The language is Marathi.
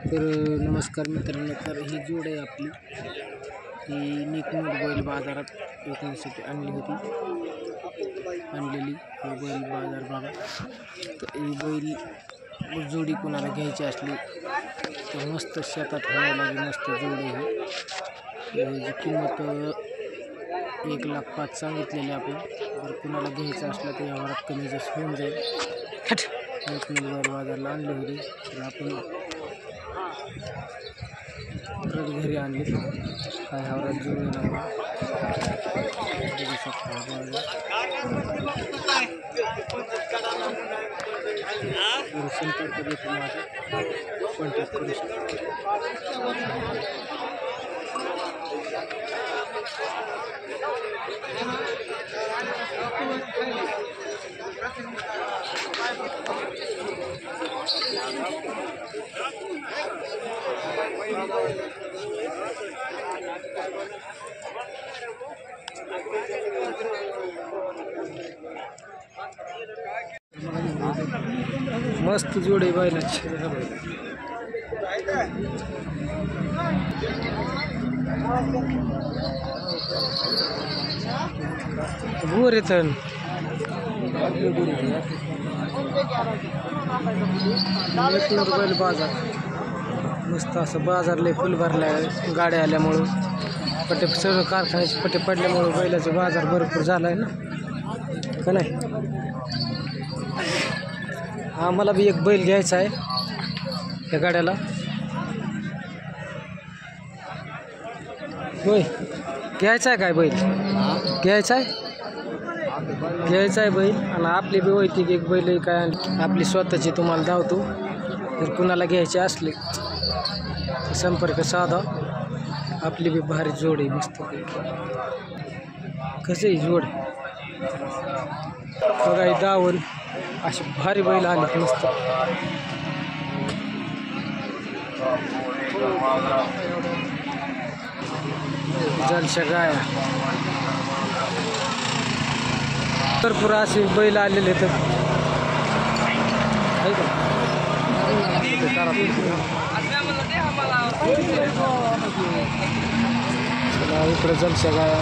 तर नमस्कार मित्रांनो, तर ही जोड आहे आपली, ही निकमुठ बैल बाजारात विकण्यासाठी आणलेली ही बैल बाजार भागात. तर ही बैल जोडी कोणाला घ्यायची असली तर मस्त शेतात ठेवायला मस्त जोड आहे. ही किंमत 1,05,000 सांगितलेली आपण. जर कुणाला घ्यायचं असलं तर यावरात कमी जास्त होऊन जाईल. निकमुठ बैल बाजारला आणले होते तर आपण परत घरी आणले. काय हवरात जुळले नाही बघू शकता. संपर्क देतो माझा, कॉन्टॅक्ट करू शकता. मस्त जोडे बैलाची बोर येत बैल बाजार. मस्त असं बाजार लय फुल भरलाय गाड्या आल्यामुळं, पट्टे सगळं कारखान्याचे पट्टे पडल्यामुळं बैलाचा बाजार भरपूर झालाय ना का नाही. आम्हाला बी एक बैल घ्यायचा आहे त्या गाड्याला. होय, घ्यायचा आहे काय बैल? घ्यायचा आहे बैल. आणि आपली बी वैतिक एक बैल काय आपली स्वतःची तुम्हाला धावतो. जर कुणाला घ्यायचे असले संपर्क साधा. आपली बी भारी जोड आहे मस्त. कसं आहे जोड बघा, ही दावण अशी भारी बैल आली मस्त. जलशा गाया भरपूर असे बैल आलेले तर इकडं जलशा गाया.